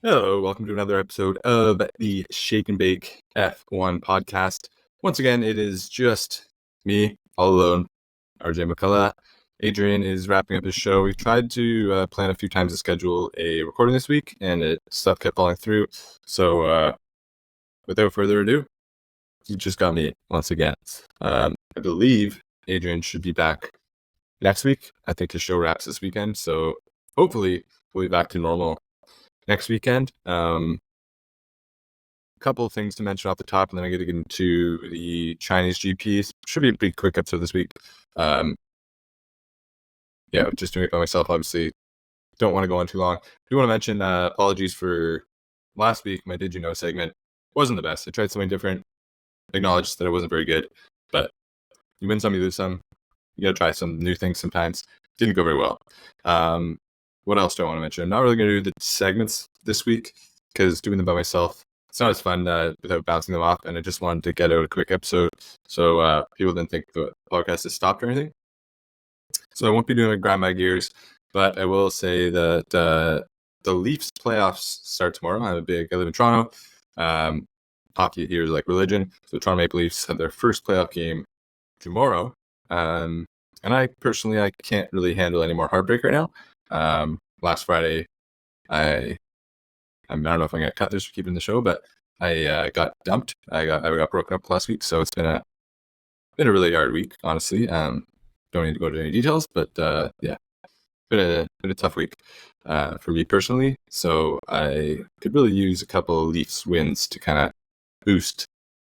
Hello, welcome to another episode of the Shake and Bake F1 podcast. Once again, it is just me, all alone, RJ McCullough. Adrian is wrapping up his show. We tried to plan a few times to schedule a recording this week, and stuff kept falling through. So, without further ado, you just got me once again. I believe Adrian should be back next week. I think his show wraps this weekend, so hopefully we'll be back to normal next weekend. A couple of things to mention off the top, and then I get to get into the Chinese GPs. Should be a pretty quick episode this week. Just doing it by myself, obviously. Don't want to go on too long. I do want to mention apologies for last week. My Did You Know segment wasn't the best. I tried something different. Acknowledged that it wasn't very good, but you win some, you lose some. You gotta try some new things sometimes. Didn't go very well. What else do I want to mention? I'm not really going to do the segments this week because doing them by myself, it's not as fun without bouncing them off. And I just wanted to get out a quick episode so people didn't think the podcast has stopped or anything. So I won't be doing a grind my gears, but I will say that the Leafs playoffs start tomorrow. I live in Toronto. Hockey here is like religion. So Toronto Maple Leafs have their first playoff game tomorrow. And I personally can't really handle any more heartbreak right now. Last Friday, I don't know if I'm gonna cut this for keeping the show, but I got dumped. I got broken up last week, so it's been a really hard week, honestly. Don't need to go into any details, but been a tough week for me personally. So I could really use a couple of Leafs wins to kind of boost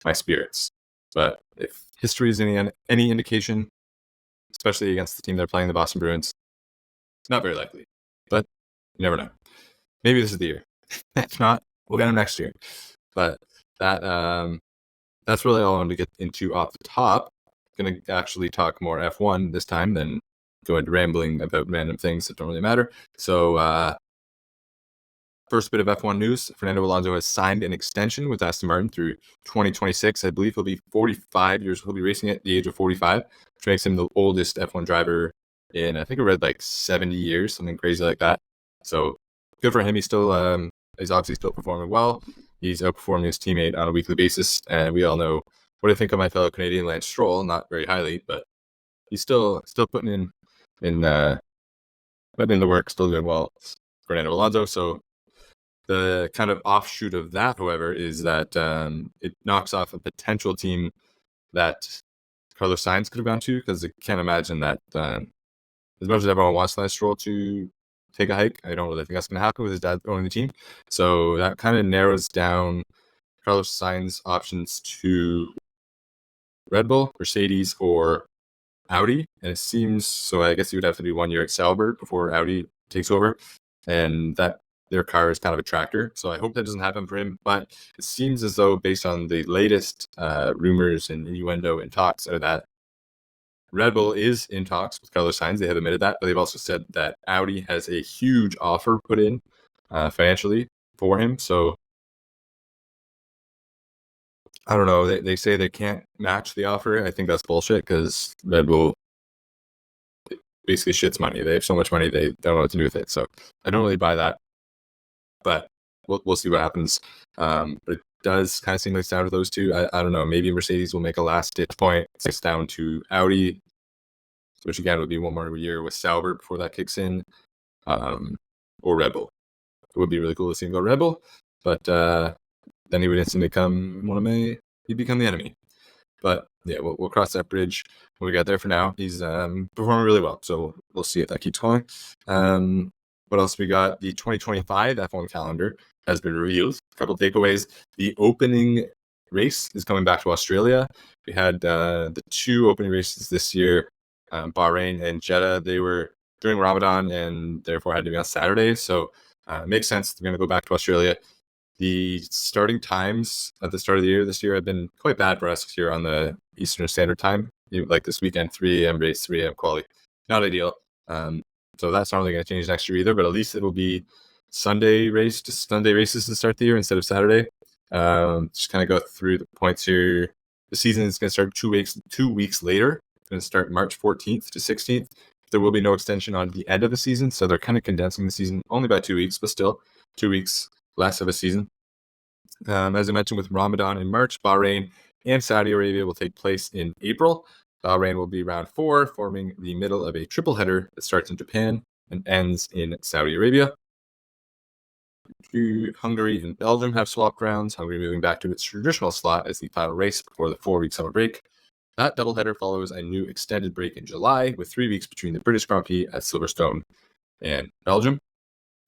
my spirits. But if history is any indication, especially against the team they're playing, the Boston Bruins, it's not very likely, but you never know. Maybe this is the year. If not, we'll get them next year. But that's really all I wanted to get into off the top. Going to actually talk more F1 this time than go into rambling about random things that don't really matter. So first bit of F1 news, Fernando Alonso has signed an extension with Aston Martin through 2026. I believe he'll be 45 years. He'll be racing at the age of 45, which makes him the oldest F1 driver in, I think I read like 70 years, something crazy like that. So good for him. He's still, he's obviously still performing well. He's outperforming his teammate on a weekly basis. And we all know what I think of my fellow Canadian Lance Stroll, not very highly, but he's still putting in the work, still doing well. Fernando Alonso. So the kind of offshoot of that, however, is that it knocks off a potential team that Carlos Sainz could have gone to, because I can't imagine that as much as everyone wants Lance Stroll to take a hike, I don't really think that's going to happen with his dad owning the team. So that kind of narrows down Carlos Sainz options to Red Bull, Mercedes, or Audi. And it seems, so I guess he would have to do 1 year at Sauber before Audi takes over. And that their car is kind of a tractor. So I hope that doesn't happen for him. But it seems as though, based on the latest rumors and innuendo and talks, are that Red Bull is in talks with Carlos Sainz. They have admitted that, but they've also said that Audi has a huge offer put in financially for him. So I don't know. They say they can't match the offer. I think that's bullshit, because Red Bull basically shits money. They have so much money, they don't know what to do with it. So I don't really buy that. But we'll see what happens. But it does kind of seem like it's down to those two. I don't know. Maybe Mercedes will make a last-ditch point. It's down to Audi, which again would be 1 more year with Sauber before that kicks in, or Red Bull. It would be really cool to see him go Red Bull, but then he would instantly become he'd become the enemy. But yeah, we'll cross that bridge when we get there. For now, he's performing really well, so we'll see if that keeps going. What else we got? The 2025 F1 calendar has been revealed. A couple of takeaways. The opening race is coming back to Australia. We had the 2 opening races this year, Bahrain and Jeddah. They were during Ramadan and therefore had to be on Saturday. So it makes sense. They're going to go back to Australia. The starting times at the start of the year this year have been quite bad for us here on the Eastern Standard Time. Like this weekend, 3 a.m. race, 3 a.m. quali. Not ideal. So that's not really going to change next year either, but at least it will be Sunday races to start the year instead of Saturday. Just kind of go through the points here. The season is going to start 2 weeks later. It's going to start March 14th to 16th. There will be no extension on the end of the season, so they're kind of condensing the season only by 2 weeks, but still 2 weeks less of a season. As I mentioned, with Ramadan in March, Bahrain and Saudi Arabia will take place in April. Bahrain will be round 4, forming the middle of a triple header that starts in Japan and ends in Saudi Arabia. Hungary and Belgium have swapped rounds, Hungary moving back to its traditional slot as the final race before the 4-week summer break. That doubleheader follows a new extended break in July, with 3 weeks between the British Grand Prix at Silverstone and Belgium.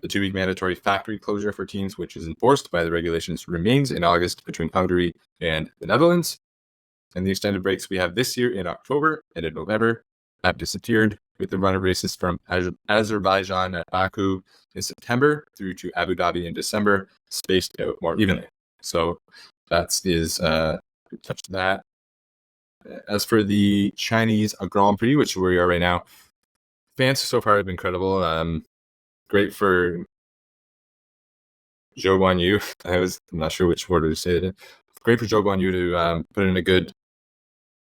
The 2-week mandatory factory closure for teams, which is enforced by the regulations, remains in August between Hungary and the Netherlands. And the extended breaks we have this year in October and in November have disappeared, with the run of races from Azerbaijan at Baku in September through to Abu Dhabi in December, spaced out more evenly. So that is touch that. As for the Chinese Grand Prix, which is where we are right now, fans so far have been incredible. Great for Zhou Guanyu. I'm not sure which order to say it in. Great for Zhou Guanyu to put in a good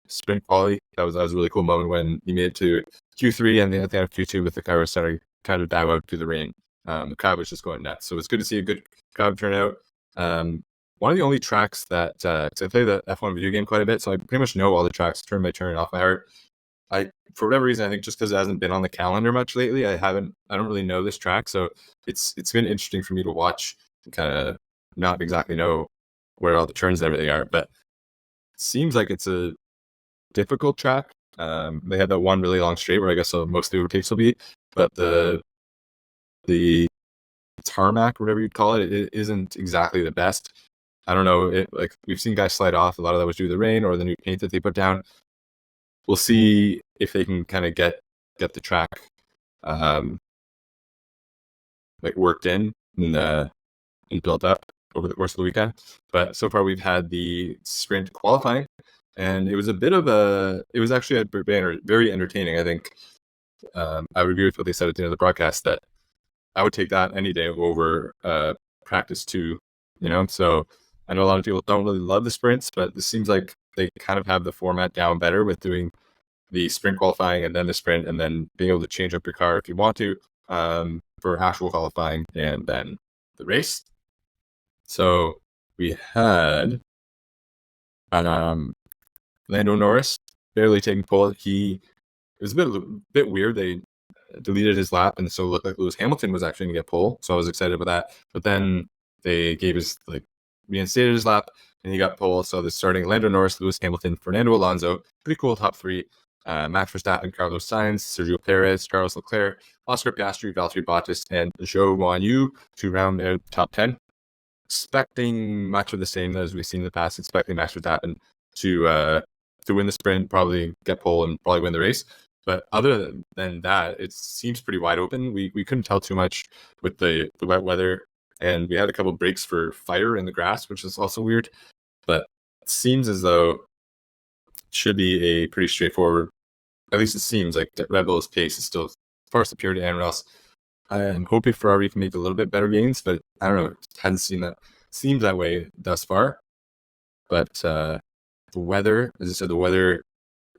sprint quality. That was a really cool moment when he made it to Q3 and at the end of Q2 with the car starting kind of dive out through the rain. The crowd was just going nuts. So it's good to see a good crowd turnout. One of the only tracks that, because I play the F1 video game quite a bit, so I pretty much know all the tracks turn by turn off by heart. For whatever reason, I think just because it hasn't been on the calendar much lately, I don't really know this track. So it's been interesting for me to watch and kind of not exactly know where all the turns and everything are. But it seems like it's a difficult track. They had that one really long straight where I guess most of the overtakes will be, but the tarmac, whatever you'd call it, it isn't exactly the best. I don't know. Like we've seen guys slide off. A lot of that was due to the rain or the new paint that they put down. We'll see if they can kind of get the track like worked in and built up over the course of the weekend. But so far we've had the sprint qualifying, and it was actually very entertaining. I think I would agree with what they said at the end of the broadcast, that I would take that any day over practice 2, so I know a lot of people don't really love the sprints, but this seems like they kind of have the format down better with doing the sprint qualifying and then the sprint, and then being able to change up your car if you want to for actual qualifying and then the race. So we had Lando Norris barely taking pole. It was a bit weird. They deleted his lap, and so it looked like Lewis Hamilton was actually going to get pole. So I was excited about that. But then they reinstated his lap, and he got pole. So they're starting Lando Norris, Lewis Hamilton, Fernando Alonso. Pretty cool top 3. Max Verstappen, Carlos Sainz, Sergio Perez, Charles Leclerc, Oscar Piastri, Valtteri Bottas, and Zhou Guanyu to round out top 10. Expecting much of the same as we've seen in the past. Expecting Max Verstappen to win the sprint, probably get pole, and probably win the race. But other than that, it seems pretty wide open. We couldn't tell too much with the wet weather, and we had a couple breaks for fire in the grass, which is also weird. But it seems as though it should be a pretty straightforward. At least it seems like Red Bull's pace is still far superior to anyone else. I am hoping Ferrari can make a little bit better gains, but I don't know. It hasn't seemed that way thus far. But the weather, as I said, the weather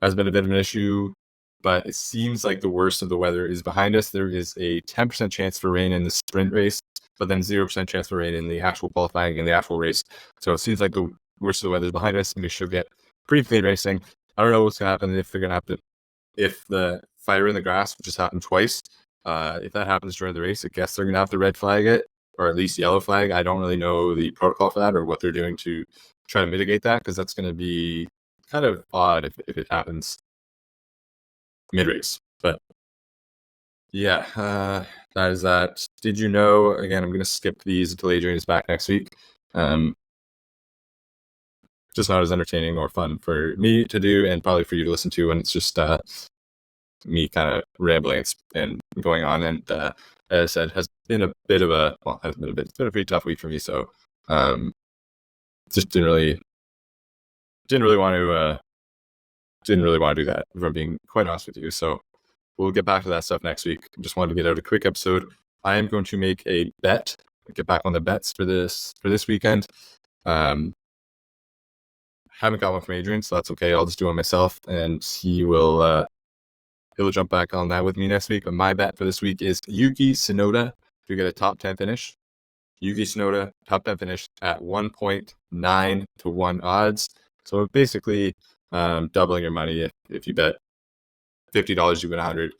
has been a bit of an issue, but it seems like the worst of the weather is behind us. There is a 10% chance for rain in the sprint race, but then 0% chance for rain in the actual qualifying and the actual race. So it seems like the worst of the weather is behind us, and we should get pretty clean racing. I don't know what's going to happen if they're going to have to, if the fire in the grass, which has happened twice, if that happens during the race, I guess they're going to have to red flag it, or at least yellow flag. I don't really know the protocol for that or what they're doing to try to mitigate that, because that's going to be kind of odd if it happens mid-race. But yeah, that is that. Did you know, again, I'm going to skip these until Adrian is back next week. Just not as entertaining or fun for me to do, and probably for you to listen to, and it's just me kind of rambling and going on. And as I said, has been a bit of a, well, it's been a pretty tough week for me. So just didn't really want to do that, if I'm being quite honest with you. So we'll get back to that stuff next week. Just wanted to get out a quick episode. I am going to make a bet, get back on the bets for this weekend. Haven't got one from Adrian, so that's okay. I'll just do it myself, and he'll jump back on that with me next week. But my bet for this week is Yuki Tsunoda to get a top 10 finish. Yuki Tsunoda, top 10 finish at 1.9 to 1 odds. So basically, doubling your money if you bet $50, you win 100.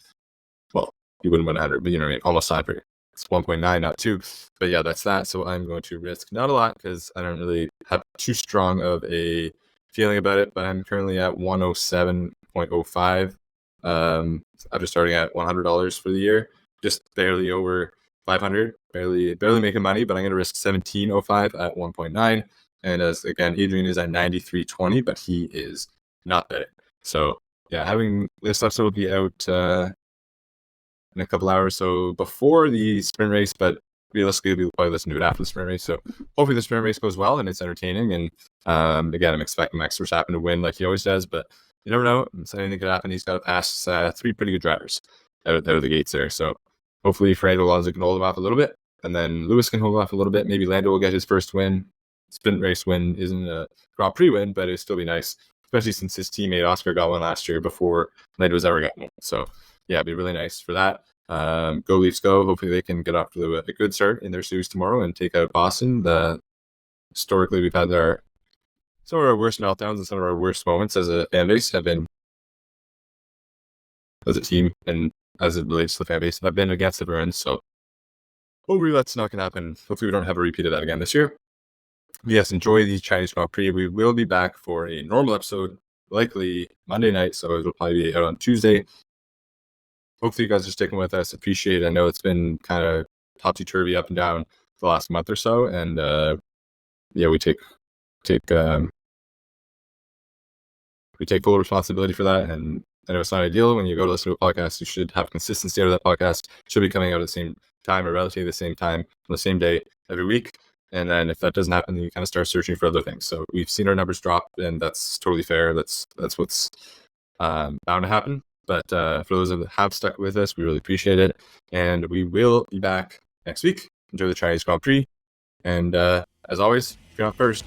Well, you wouldn't win 100, but you know what I mean? Almost time for it's 1.9, not 2. But yeah, that's that. So I'm going to risk not a lot because I don't really have too strong of a feeling about it, but I'm currently at 107.05 after starting at $100 for the year, just barely over 500, barely making money, but I'm going to risk 17.05 at 1.9. And as again, Adrian is at 93.20, but he is not betting. So yeah, having this episode will be out in a couple hours, so before the sprint race, but realistically we'll probably listen to it after the sprint race. So hopefully the sprint race goes well and it's entertaining. And again, I'm expecting Max Verstappen to win like he always does, but you never know. So anything could happen. He's got to pass 3 pretty good drivers out of the gates there. So hopefully Fernando Alonso can hold him off a little bit, and then Lewis can hold him off a little bit. Maybe Lando will get his first win. Sprint race win isn't a Grand Prix win, but it'll still be nice, especially since his teammate Oscar got one last year before Lando's ever gotten one. So yeah, it'd be really nice for that. Go Leafs go. Hopefully they can get off to a good start in their series tomorrow and take out Boston. Historically, we've had some of our worst meltdowns and some of our worst moments as a fan base have been as a team and as it relates to the fan base have been against the Bruins. So hopefully that's not going to happen. Hopefully we don't have a repeat of that again this year. But yes, enjoy the Chinese Grand Prix. We will be back for a normal episode, likely Monday night. So it'll probably be out on Tuesday. Hopefully you guys are sticking with us. Appreciate it. I know it's been kind of topsy-turvy up and down the last month or so. And yeah, we take full responsibility for that. And I know it's not ideal. When you go to listen to a podcast, you should have consistency out of that podcast. It should be coming out at the same time or relatively the same time on the same day every week. And then if that doesn't happen, then you kind of start searching for other things. So we've seen our numbers drop, and that's totally fair. That's what's bound to happen. But for those that have stuck with us, we really appreciate it. And we will be back next week. Enjoy the Chinese Grand Prix. And as always, if you're not first,